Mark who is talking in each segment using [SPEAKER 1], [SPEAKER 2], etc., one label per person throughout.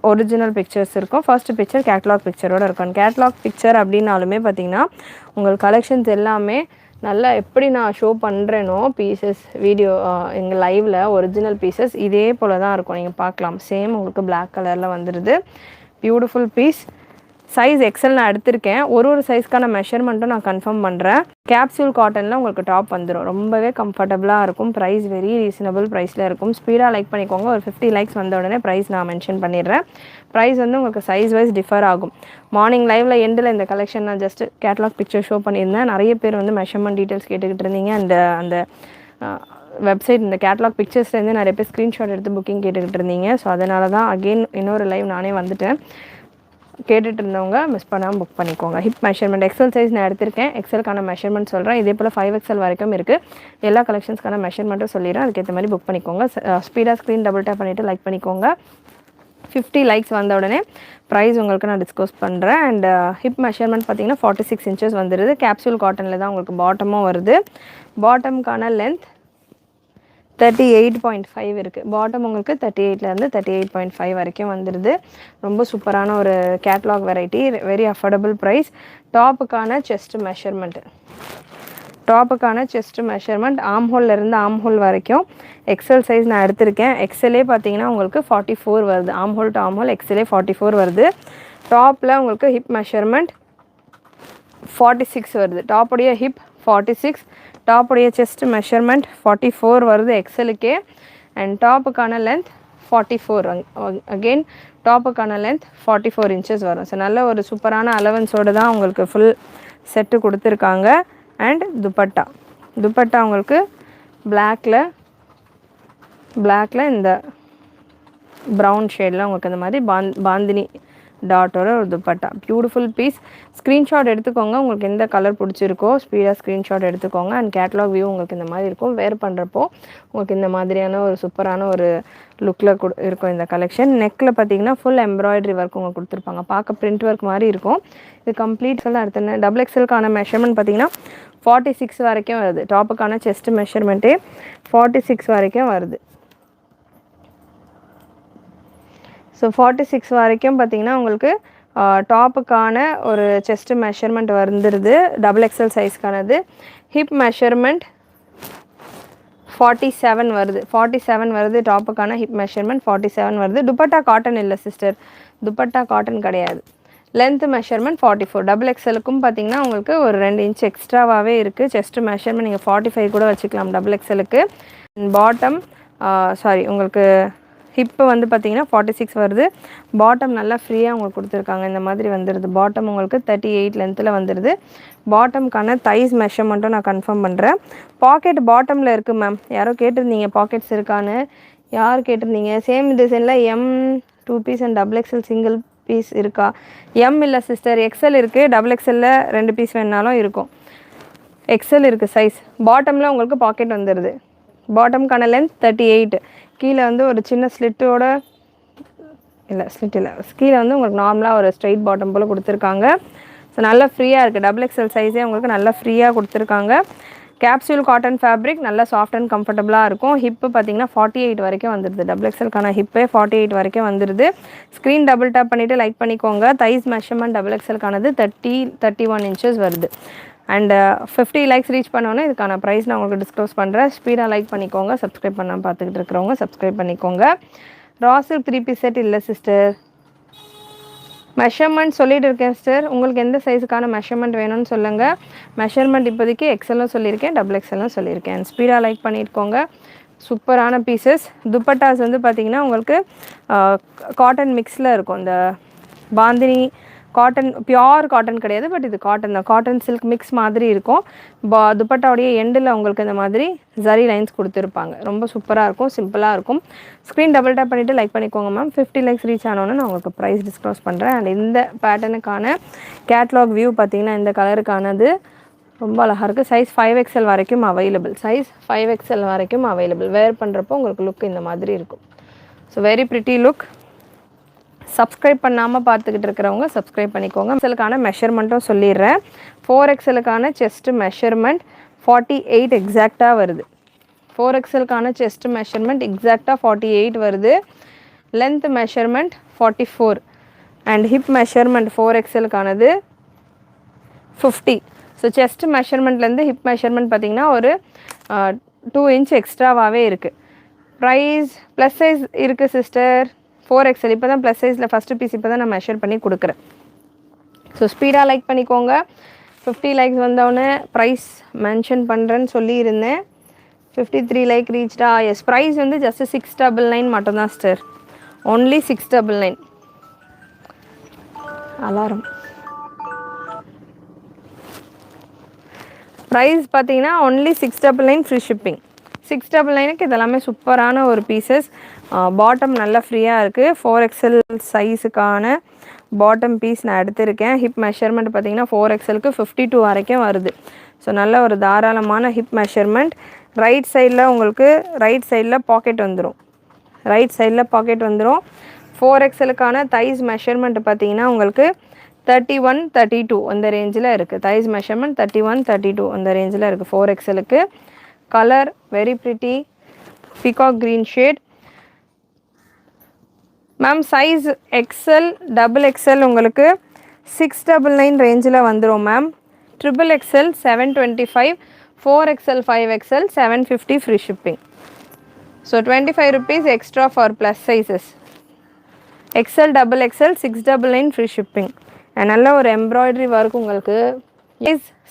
[SPEAKER 1] Original pictures இருக்கும். First picture catalogue பிக்சரோட இருக்கும். Catalogue picture அப்படின்னாலுமே பார்த்தீங்கன்னா உங்கள் கலெக்ஷன்ஸ் எல்லாமே நல்லா எப்படி நான் ஷோ பண்ணுறேனோ பீசஸ் வீடியோ எங்கள் லைவில் ஒரிஜினல் பீசஸ் இதே போல் தான் இருக்கும். நீங்கள் பார்க்கலாம். சேம் உங்களுக்கு பிளாக் கலரில் வந்துடுது. Beautiful piece. சைஸ் எக்ஸல் நான் எடுத்திருக்கேன். ஒரு சைஸ்க்கான மெஷர்மெண்ட்டும் நான் கன்ஃபார்ம் பண்ணுறேன். கேப்சூல் காட்டனில் உங்களுக்கு டாப் வந்துடும். ரொம்பவே கம்ஃபர்டபுளாக இருக்கும். ப்ரைஸ் வெரி ரீசனபிள் ப்ரைஸில் இருக்கும். ஸ்பீடாக லைக் பண்ணிக்கோங்க. ஒரு 50 லைக்ஸ் வந்த உடனே ப்ரைஸ் நான் மென்ஷன் பண்ணிடுறேன். ப்ரைஸ் வந்து உங்களுக்கு சைஸ் வைஸ் டிஃபர் ஆகும். மார்னிங் லைவில் எண்டில் இந்த கலெக்ஷன் நான் ஜஸ்ட் கேட்லாக் பிக்சர் ஷோ பண்ணியிருந்தேன். நிறைய பேர் வந்து மெஷர்மெண்ட் டீட்டெயில்ஸ் கேட்டுக்கிட்டு இருந்தீங்க. அந்த வெப்சைட் இந்த கேட்லாக் பிக்சர்ஸ்லேருந்து நிறைய பேர் ஸ்க்ரீன்ஷாட் எடுத்து புக்கிங் கேட்டுக்கிட்டு இருந்தீங்க. ஸோ அதனால தான் அகெயின் இன்னொரு லைவ் நானே வந்துட்டேன். கேட்டுட்டு இருந்தவங்க மிஸ் பண்ணாமல் புக் பண்ணிக்கோங்க. ஹிப் மெஷர்மெண்ட் எக்ஸல் சைஸ் நான் எடுத்திருக்கேன். எக்ஸலுக்கான மெஷர்மெண்ட் சொல்கிறேன். இதே போல் 5XL வரைக்கும் இருக்குது. எல்லா கலெக்ஷன்ஸ்க்கான மெஷர்மெண்ட்டும் சொல்லிடுறேன். அதுக்கேற்ற மாதிரி புக் பண்ணிக்கோங்க. ஸ்பீடாக ஸ்க்ரீன் டபுள் டேப் பண்ணிவிட்டு லைக் பண்ணிக்கோங்க. 50 லைக்ஸ் வந்த உடனே ப்ரைஸ் உங்களுக்கு நான் டிஸ்கஸ் பண்ணுறேன். அண்ட் ஹிப் மெஷர்மெண்ட் பார்த்தீங்கன்னா 46 இன்ச்சஸ் வந்துடுது. கேப்சூல் காட்டனில் தான் உங்களுக்கு பாட்டமும் வருது. பாட்டமுக்கான லென்த் 38.5 இருக்குது. பாட்டம் உங்களுக்கு 38லேருந்து 38.5 வரைக்கும் வந்துடுது. ரொம்ப சூப்பரான ஒரு catalogue variety. Very affordable price. டாப்புக்கான செஸ்ட் மெஷர்மெண்ட் ஆம்ஹோல்லேருந்து ஆம்ஹோல் வரைக்கும் எக்ஸல் சைஸ் நான் எடுத்திருக்கேன். எக்ஸலே பார்த்தீங்கன்னா உங்களுக்கு 44 வருது. ஆம்ஹோல் டு ஆம்ஹோல் எக்ஸலே 44 வருது. டாப்பில் உங்களுக்கு ஹிப் மெஷர்மெண்ட் 46 வருது. டாப்புடைய ஹிப் 46, டாப்புடைய செஸ்ட் மெஷர்மெண்ட் 44 வருது எக்ஸலுக்கே. அண்ட் டாப்புக்கான லென்த் 44. அகெயின் டாப்புக்கான லென்த் 44 இன்ச்சஸ் வரும். ஸோ நல்ல ஒரு சூப்பரான அலவன்ஸோடு தான் உங்களுக்கு ஃபுல் செட்டு கொடுத்துருக்காங்க. அண்ட் துப்பட்டா உங்களுக்கு பிளாக்கில் இந்த ப்ரௌன் ஷேடில் உங்களுக்கு இந்த மாதிரி பாந்தினி டாட்டோட ஒரு துப்பட்டா. Beautiful piece. ஸ்க்ரீன்ஷாட் எடுத்துக்கோங்க. உங்களுக்கு எந்த கலர் பிடிச்சிருக்கோ ஸ்பீடாக ஸ்க்ரீன்ஷாட் எடுத்துக்கோங்க. அண்ட் கேட்லாக் வியூ உங்களுக்கு இந்த மாதிரி இருக்கும். வேர் பண்ணுறப்போ உங்களுக்கு இந்த மாதிரியான ஒரு சூப்பரான ஒரு லுக்கில் இருக்கும் இந்த கலெக்ஷன். நெக்கில் பார்த்தீங்கன்னா ஃபுல் எம்ப்ராய்டரி ஒர்க் உங்களுக்கு கொடுத்துருப்பாங்க. பார்க்க பிரிண்ட் ஒர்க் மாதிரி இருக்கும். இது கம்ப்ளீட் எல்லாம் எடுத்துனேன். டபுள் எக்ஸலுக்கான மெஷர்மெண்ட் பார்த்தீங்கன்னா 46 வரைக்கும் வருது. டாப்புக்கான செஸ்ட் மெஷர்மெண்ட்டே 46 வரைக்கும் வருது. ஸோ 46 வரைக்கும் பார்த்தீங்கன்னா உங்களுக்கு டாப்புக்கான ஒரு செஸ்ட் மெஷர்மெண்ட் வந்துடுது. டபுள் எக்ஸல் சைஸ்க்கானது. ஹிப் மெஷர்மெண்ட் 47 வருது. 47 வருது. டாப்புக்கான ஹிப் மெஷர்மெண்ட் 47 வருது. துப்பட்டா காட்டன் இல்லை சிஸ்டர், துப்பட்டா காட்டன் கிடையாது. Length measurement 44. டபுள் எக்ஸலுக்கும் பார்த்தீங்கன்னா உங்களுக்கு ஒரு 2 இன்ச் எக்ஸ்ட்ராவாகவே இருக்குது. செஸ்ட் மெஷர்மெண்ட் நீங்கள் 45 கூட வச்சுக்கலாம் டபுள் எக்ஸலுக்கு. பாட்டம் உங்களுக்கு ஹிப்பு வந்து பார்த்தீங்கன்னா 46 வருது. பாட்டம் நல்லா ஃப்ரீயாக உங்களுக்கு கொடுத்துருக்காங்க. இந்த மாதிரி வந்துடுது. பாட்டம் உங்களுக்கு 38 லென்த்தில் வந்துடுது. பாட்டம்க்கான தைஸ் மெஷர்மெண்ட்டும் நான் கன்ஃபார்ம் பண்ணுறேன். பாக்கெட் பாட்டமில் இருக்குது மேம். யாரோ கேட்டிருந்தீங்க பாக்கெட்ஸ் இருக்கான்னு. யார் கேட்டிருந்தீங்க? சேம் டிசைனில் M 2 piece and double XL single piece இருக்கா? எம் இல்லை சிஸ்டர், எக்ஸல் இருக்குது. டபுள் எக்ஸலில் 2 பீஸ் வேணாலும் இருக்கும். எக்ஸல் இருக்குது சைஸ். பாட்டமில் உங்களுக்கு பாக்கெட் வந்துடுது. பாட்டம்க்கான லென்த் 38. கீழே வந்து ஒரு சின்ன ஸ்லிட்டோட கீழே வந்து உங்களுக்கு நார்மலாக ஒரு ஸ்ட்ரைட் பாட்டம் போல் கொடுத்துருக்காங்க. ஸோ நல்லா ஃப்ரீயாக இருக்குது. டபுள் எக்ஸல் சைஸே உங்களுக்கு நல்லா ஃப்ரீயாக கொடுத்துருக்காங்க. கேப்சூல் காட்டன் ஃபேப்ரிக் நல்லா சாஃப்ட் அண்ட் கம்ஃபர்டபுளாக இருக்கும். ஹிப்பு பார்த்தீங்கன்னா 48 வரைக்கும் வந்துடுது. டபுள் எக்ஸலுக்கான ஹிப்பே 48 வரைக்கும் வந்துடுது. ஸ்க்ரீன் டபுள் டேப் பண்ணிவிட்டு லைக் பண்ணிக்கோங்க. தைஸ் மெஷர்மெண்ட் டபுள் எக்ஸலுக்கானது 31 இன்ச்சஸ் வருது. அண்ட் 50 லைக்ஸ் ரீச் பண்ணோன்னே இதுக்கான ப்ரைஸ் நான் உங்களுக்கு டிஸ்க்ளோஸ் பண்ணுறேன். ஸ்பீடாக லைக் பண்ணிக்கோங்க. சப்ஸ்கிரைப் பண்ணாமல் பார்த்துக்கிட்டு இருக்கிறவங்க சப்ஸ்கிரைப் பண்ணிக்கோங்க. ராசில் 3 பீஸ் செட் இல்லை சிஸ்டர். மெஷர்மெண்ட் சொல்லிட்டு இருக்கேன் சிஸ்டர். உங்களுக்கு எந்த சைஸுக்கான மெஷர்மெண்ட் வேணும்னு சொல்லுங்கள். மெஷர்மெண்ட் இப்போதைக்கு எக்ஸலும் சொல்லியிருக்கேன், டபுள் எக்ஸலும் சொல்லியிருக்கேன். ஸ்பீடாக லைக் பண்ணியிருக்கோங்க. சூப்பரான பீசஸ். துப்பட்டாஸ் வந்து பார்த்திங்கன்னா உங்களுக்கு காட்டன் மிக்ஸில் இருக்கும். இந்த பாந்தினி காட்டன், பியோர் காட்டன் கிடையாது, பட் இது காட்டன் தான். காட்டன் சில்க் மிக்ஸ் மாதிரி இருக்கும். துப்பட்டாவுடைய எண்டில் உங்களுக்கு இந்த மாதிரி ஜரி லைன்ஸ் கொடுத்துருப்பாங்க. ரொம்ப சூப்பராக இருக்கும், சிம்பிளாக இருக்கும். ஸ்க்ரீன் டபுள் டேப் பண்ணிவிட்டு லைக் பண்ணிக்கோங்க மேம். 50 லைக்ஸ் ரீச் ஆனோன்னு நான் உங்களுக்கு ப்ரைஸ் டிஸ்க்ளோஸ் பண்ணுறேன். அண்ட் இந்த பேட்டர்னுக்கான கேட்லாக் வியூ பார்த்திங்கன்னா இந்த கலருக்கானது ரொம்ப அழகாக இருக்குது. சைஸ் 5XL வரைக்கும் அவைலபிள். வேர் பண்ணுறப்போ உங்களுக்கு லுக் இந்த மாதிரி இருக்கும். So very pretty look. Subscribe பண்ணாமல் பார்த்துக்கிட்டு இருக்கிறவங்க சப்ஸ்கிரைப் பண்ணிக்கோங்க. எக்ஸலுக்கான மெஷர்மெண்ட்டும் சொல்லிடுறேன். 4XLக்கான செஸ்ட் மெஷர்மெண்ட் 48 எக்ஸாக்டாக வருது. 4XLக்கான செஸ்ட் மெஷர்மெண்ட் எக்ஸாக்டாக 48 வருது. Length measurement 44 and hip measurement 4XLக்கானது 50. ஸோ செஸ்ட் மெஷர்மெண்ட்லேருந்து ஹிப் மெஷர்மெண்ட் பார்த்திங்கன்னா ஒரு 2 inch எக்ஸ்ட்ராவாகவே இருக்குது. ப்ரைஸ் ப்ளஸ் சைஸ் இருக்குது சிஸ்டர். 4XL இப்போ தான் ப்ளஸ் சைஸில் ஃபஸ்ட்டு பீஸ் இப்போ தான் நான் மெஷர் பண்ணி கொடுக்குறேன். ஸோ ஸ்பீடாக லைக் பண்ணிக்கோங்க. 50 லைக்ஸ் வந்தோடனே ப்ரைஸ் மென்ஷன் பண்ணுறேன்னு சொல்லியிருந்தேன். 53 லைக் ரீச்டா. எஸ், ப்ரைஸ் வந்து ஜஸ்ட் 699 மட்டும்தான் சிஸ்டர். ஒன்லி 699. அலாரம் ப்ரைஸ் பார்த்தீங்கன்னா ஒன்லி 699 ஃப்ரீ ஷிப்பிங். 699க்கு இதெல்லாமே சூப்பரான ஒரு பீசஸ். பாட்டம் நல்லா ஃப்ரீயாக இருக்குது. 4XL சைஸுக்கான பாட்டம் பீஸ் நான் எடுத்திருக்கேன். ஹிப் மெஷர்மெண்ட் பார்த்தீங்கன்னா 4XLக்கு 52 வரைக்கும் வருது. ஸோ நல்ல ஒரு தாராளமான ஹிப் மெஷர்மெண்ட். ரைட் சைடில் உங்களுக்கு ரைட் சைடில் பாக்கெட் வந்துடும். 4XLக்கான தைஸ் மெஷர்மெண்ட் பார்த்தீங்கன்னா உங்களுக்கு 31, 32 அந்த ரேஞ்சில் இருக்குது. தைஸ் மெஷர்மெண்ட் 31, 32 அந்த ரேஞ்சில் இருக்குது 4XLக்கு. Colour very pretty peacock green shade. Ma'am size XL XXL உங்களுக்கு 699 ரேஞ்சில் வந்துடும் ma'am. XXL 725, 4XL 5XL 750 free shipping. So 25 rupees extra for plus sizes. XL XXL 699 free shipping. நல்ல ஒரு எம்ப்ராய்டரி ஒர்க் உங்களுக்கு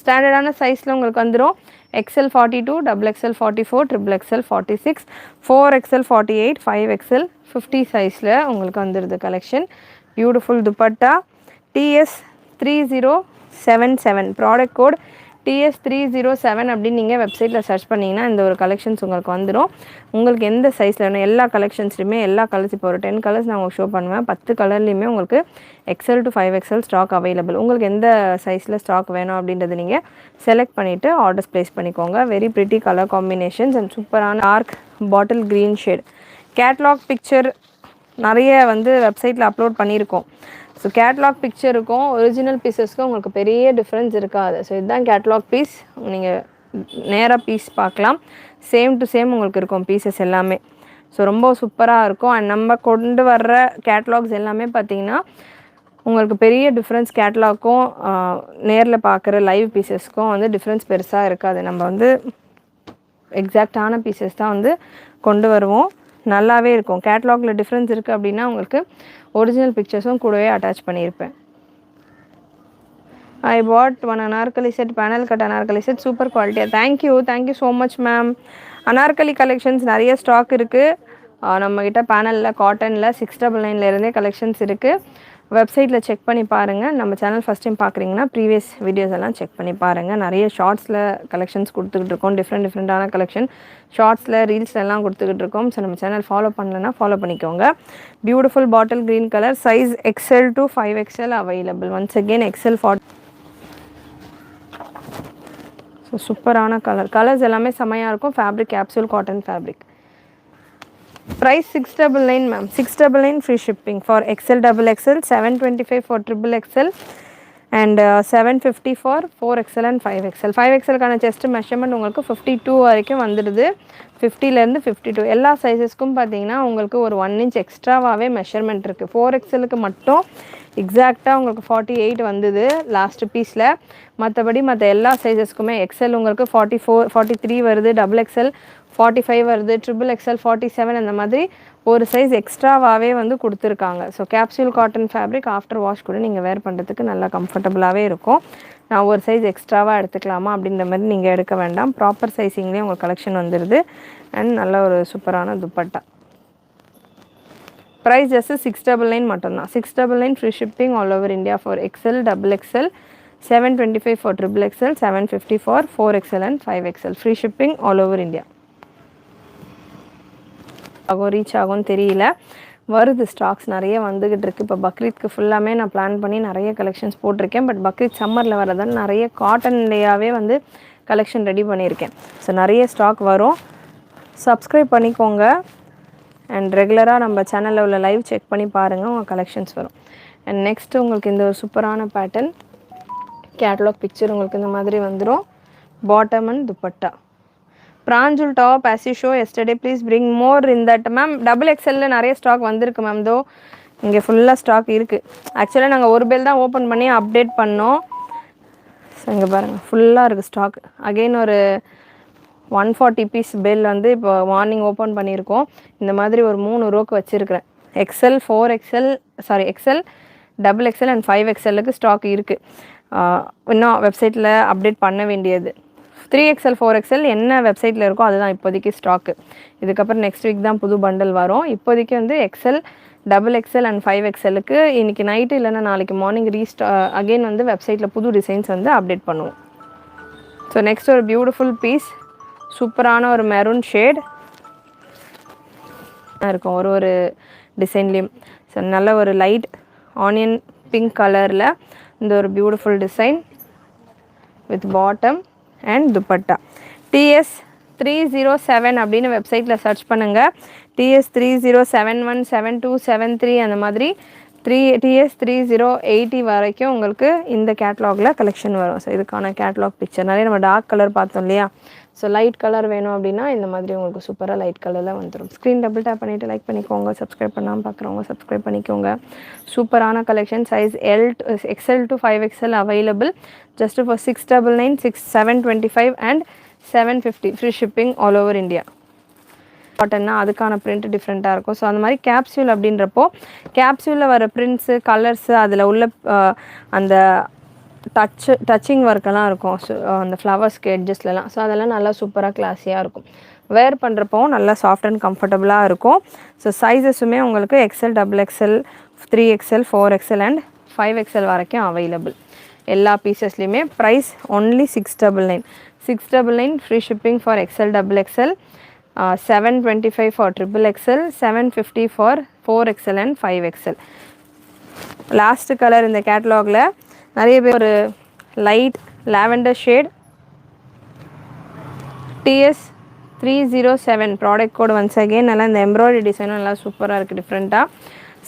[SPEAKER 1] ஸ்டாண்டர்டான சைஸில் உங்களுக்கு வந்துடும். XL 42, XXL 44, XXL 46, 4XL 48, 5XL 50 சைஸில் உங்களுக்கு வந்துடுது collection. Beautiful dupatta. TS 3077 product code TS 307 அப்படின்னு நீங்கள் வெப்சைட்டில் சர்ச் பண்ணிங்கன்னா இந்த ஒரு கலெக்ஷன்ஸ் உங்களுக்கு வந்துடும். உங்களுக்கு எந்த சைஸில் வேணும் எல்லா கலெக்ஷன்ஸ்லையுமே எல்லா கலர்ஸ் இப்போ ஒரு 10 கலர்ஸ் நான் உங்களுக்கு ஷோ பண்ணுவேன். 10 கலர்லேயுமே உங்களுக்கு XL to 5XL stock available. உங்களுக்கு எந்த சைஸில் ஸ்டாக் வேணும் அப்படின்றது நீங்கள் செலக்ட் பண்ணிவிட்டு ஆர்டர்ஸ் ப்ளேஸ் பண்ணிக்கோங்க. Very pretty colour combinations and சூப்பரான dark bottle green shade. Catalogue picture நிறைய வந்து வெப்சைட்டில் அப்லோட் பண்ணியிருக்கோம். ஸோ கேட்லாக் பிக்சருக்கும் ஒரிஜினல் பீசஸ்க்கும் உங்களுக்கு பெரிய டிஃப்ரென்ஸ் இருக்காது. ஸோ இதுதான் கேட்லாக் பீஸ். நீங்கள் நேராக பீஸ் பார்க்கலாம். சேம் டு சேம் உங்களுக்கு இருக்கும் பீசஸ் எல்லாமே. ஸோ ரொம்ப சூப்பராக இருக்கும். அண்ட் நம்ம கொண்டு வர்ற கேட்லாக்ஸ் எல்லாமே பார்த்திங்கன்னா உங்களுக்கு பெரிய டிஃப்ரென்ஸ் கேட்லாக்கும் நேரில் பார்க்குற லைவ் பீசஸ்க்கும் வந்து டிஃப்ரென்ஸ் பெருசாக இருக்காது. நம்ம வந்து எக்ஸாக்டான பீசஸ் தான் வந்து கொண்டு வருவோம். நல்லாவே இருக்கும். கேட்லாகில் டிஃப்ரென்ஸ் இருக்குது அப்படின்னா உங்களுக்கு ஒரிஜினல் பிக்சர்ஸும் கூடவே அட்டாச் பண்ணியிருப்பேன். I bought one Anarkali set, panel cut Anarkali set, super குவாலிட்டியாக. Thank you so much ma'am. Anarkali collections நிறைய ஸ்டாக் இருக்குது நம்மக்கிட்ட. பேனலில் காட்டனில் 699 கலெக்ஷன்ஸ் இருக்குது. வெப்சைட்டில் செக் பண்ணி பாருங்கள். நம்ம சேனல் ஃபஸ்ட் டைம் பார்க்குறீங்கன்னா ப்ரீவியஸ் வீடியோஸ் எல்லாம் செக் பண்ணி பாருங்கள். நிறைய ஷார்ட்ஸில் கலெக்ஷன்ஸ் கொடுத்துக்கிட்டு இருக்கோம். டிஃப்ரெண்ட்டான கலெக்ஷன் ஷார்ட்ஸில் ரீல்ஸ்லாம் கொடுத்துக்கிட்டு இருக்கோம். ஸோ நம்ம சேனல் ஃபாலோ பண்ணலன்னா ஃபாலோ பண்ணிக்கோங்க. Beautiful bottle green colour. Size XL to 5XL available. Once again XL 40. So சூப்பரான கலர்ஸ் எல்லாமே செம்மையாக இருக்கும். Fabric capsule cotton fabric. Price 699 ma'am. 699 free shipping for XL XXL, 725 for XXL and 750 for 4XL and 5XL. 5XL கான chest measurement உங்களுக்கு 52 வரைக்கும் வந்துடுது. 50லேருந்து 52 எல்லா சைஸஸ்க்கும் பார்த்தீங்கன்னா உங்களுக்கு ஒரு 1 inch எக்ஸ்ட்ராவாகவே மெஷர்மெண்ட் இருக்குது. 4XLக்கு மட்டும் எக்ஸாக்டாக உங்களுக்கு 48 வந்தது லாஸ்ட் பீஸில். மற்றபடி மற்ற எல்லா சைஸஸ்க்குமே XL உங்களுக்கு 44, 43 வருது, XXL 45 வருது, XXL 47 அந்த மாதிரி ஒரு சைஸ் எக்ஸ்ட்ராவாகவே வந்து கொடுத்துருக்காங்க. So capsule cotton fabric after wash கூட நீங்கள் வேர் பண்ணுறதுக்கு நல்லா கம்ஃபர்டபுளாகவே இருக்கும். நான் ஒரு சைஸ் எக்ஸ்ட்ராவாக எடுத்துக்கலாமா அப்படின்ற மாதிரி நீங்கள் எடுக்க வேண்டாம். ப்ராப்பர் சைஸிங்லேயே உங்கள் கலெக்ஷன் வந்துடுது. அண்ட் நல்ல ஒரு சூப்பரான துப்பட்டா. ப்ரைஸ் ஜஸ்ட்டு 699 மட்டும்தான். 699 free shipping all over India for XL XXL, 725 for XXL, 750 for 4XL and 5XL. Free shipping all over India. Reach ஆகும்னு தெரியல. வருது ஸ்டாக்ஸ் நிறைய வந்துக்கிட்டு இருக்குது. இப்போ பக்ரீத்க்கு ஃபுல்லாமே நான் பிளான் பண்ணி நிறைய கலெக்ஷன்ஸ் போட்டிருக்கேன். பட் பக்ரீத் சம்மரில் வரதால் நிறைய காட்டன்லேயாவே வந்து கலெக்ஷன் ரெடி பண்ணியிருக்கேன். ஸோ நிறைய ஸ்டாக் வரும். சப்ஸ்கிரைப் பண்ணிக்கோங்க. அண்ட் ரெகுலராக நம்ம சேனலில் உள்ள லைவ் செக் பண்ணி பாருங்கள், உங்கள் கலெக்ஷன்ஸ் வரும். அண்ட் நெக்ஸ்ட்டு உங்களுக்கு இந்த ஒரு சூப்பரான பேட்டர்ன் கேட்லாக் பிக்சர் உங்களுக்கு இந்த மாதிரி வந்துடும். Bottom and dupatta. பிராஞ்சூல் top as you show yesterday please bring more in that ma'am. Double எக்ஸ்எல்ல நிறைய ஸ்டாக் வந்திருக்கு மேம். தோ இங்கே ஃபுல்லாக ஸ்டாக் இருக்குது. ஆக்சுவலாக நாங்கள் ஒரு பேல் தான் ஓப்பன் பண்ணி அப்டேட் பண்ணோம். இங்கே பாருங்கள் ஃபுல்லாக இருக்குது ஸ்டாக். அகெயின் ஒரு 140 பீஸ் பெல் வந்து இப்போ மார்னிங் ஓப்பன் பண்ணியிருக்கோம். இந்த மாதிரி ஒரு 3 ரோக்கு வச்சுருக்கிறேன். XL 4XL sorry XL double XL and 5XLக்கு ஸ்டாக் இருக்குது. இன்னும் வெப்சைட்டில் அப்டேட் பண்ண வேண்டியது. 3XL 4XL என்ன வெப்சைட்டில் இருக்கோ அதுதான் இப்போதைக்கு ஸ்டாக்கு. இதுக்கப்புறம் நெக்ஸ்ட் வீக் தான் புது பண்டல் வரும். இப்போதைக்கு வந்து எக்ஸ்எல் டபுள் எக்ஸ்எல் அண்ட் 5XLக்கு இன்றைக்கி நைட்டு இல்லைன்னா நாளைக்கு மார்னிங் அகெயின் வந்து வெப்சைட்டில் புது டிசைன்ஸ் வந்து அப்டேட் பண்ணுவோம். ஸோ நெக்ஸ்ட் ஒரு பியூட்டிஃபுல் பீஸ், சூப்பரான ஒரு மெரூன் ஷேட் இருக்கும் ஒரு டிசைன்லேயும். ஸோ நல்ல ஒரு லைட் ஆனியன் பிங்க் கலரில் இந்த ஒரு beautiful design with bottom and dupatta. TS307 அப்படின்னு வெப்சைட்டில் சர்ச் பண்ணுங்கள். TS30717273 அந்த மாதிரி TS3080 வரைக்கும் உங்களுக்கு இந்த கேட்லாகில் கலெக்ஷன் வரும். ஸோ இதுக்கான கேட்லாக் பிக்சர் நிறைய நம்ம டார்க் கலர் பார்த்தோம் இல்லையா. ஸோ லைட் கலர் வேணும் அப்படின்னா இந்த மாதிரி உங்களுக்கு சூப்பராக லைட் கலரில் வந்துடும். ஸ்க்ரீன் டபுள் டேப் பண்ணிவிட்டு லைக் பண்ணிக்கோங்க. சப்ஸ்கிரைப் பண்ணாமல் பார்க்குறவங்க சப்ஸ்கிரைப் பண்ணிக்கோங்க. சூப்பரான collection. Size XL to 5XL available. Just for 699, 725 and 750 free shipping all over India. காட்டன்னா அதுக்கான பிரிண்ட் டிஃப்ரெண்ட்டாக இருக்கும். ஸோ அந்த மாதிரி கேப்சூல் அப்படின்றப்போ கேப்சூலில் வர பிரிண்ட்ஸு கலர்ஸு அதில் உள்ள அந்த டச்சிங் ஒர்க்கெல்லாம் இருக்கும். ஸோ அந்த ஃப்ளவர்ஸ்க்கு எட்ஜஸ்லலாம். ஸோ அதெல்லாம் நல்லா சூப்பராக கிளாஸியாக இருக்கும். வேர் பண்ணுறப்போவும் நல்லா சாஃப்ட் அண்ட் கம்ஃபர்டபுளாக இருக்கும். ஸோ சைஸஸுமே உங்களுக்கு XL double XL 3XL 4XL and 5XL வரைக்கும் அவைலபிள். எல்லா பீசஸ்லையுமே price only 699 free shipping for XL double XL, 725 for XXL, 750 for 4XL and 5XL. Last colour இந்த கேட்லாகில் நிறைய பேர் ஒரு light lavender shade TS307 product code once again. நல்லா இந்த எம்ப்ராய்டரி டிசைனும் நல்லா சூப்பராக இருக்குது டிஃப்ரெண்ட்டாக.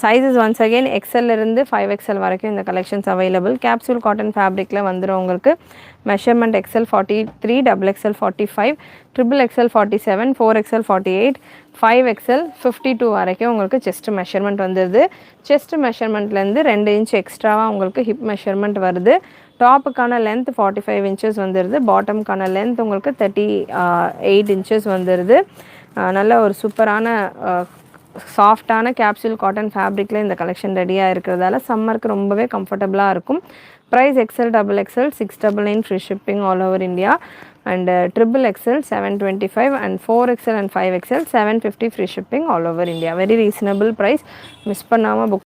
[SPEAKER 1] சைஸஸ் ஒன்ஸ் அகெயின் எக்ஸ்எல்லிருந்து 5XL வரைக்கும் இந்த கலெக்ஷன்ஸ் அவைலபிள். கேப்சூல் காட்டன் ஃபேப்ரிக்கில் வந்துடும் உங்களுக்கு. Measurement XL 43, XXL 45, XXL 47, 4XL 48, 5XL 52 வரைக்கும் உங்களுக்கு செஸ்ட் மெஷர்மெண்ட் வந்துடுது. செஸ்ட் மெஷர்மெண்ட்லேருந்து 2 இன்ச் எக்ஸ்ட்ராவாக உங்களுக்கு ஹிப் மெஷர்மெண்ட் வருது. டாப்புக்கான லென்த் 45 இன்ச்சஸ் வந்துடுது. பாட்டமுக்கான லென்த் உங்களுக்கு 38 இன்ச்சஸ் வந்துடுது. நல்ல ஒரு சூப்பரான சாஃப்டான கேப்சூல் காட்டன் ஃபேப்ரிக்கில் இந்த கலெக்ஷன் ரெடியாக இருக்கிறதால சம்மருக்கு ரொம்பவே கம்ஃபர்டபுளாக இருக்கும். Price XL double XL 699 free shipping all over India and XXL 725 and 4XL and 5XL 750 free shipping all over India. Very reasonable price. Miss பண்ணாமல் புக்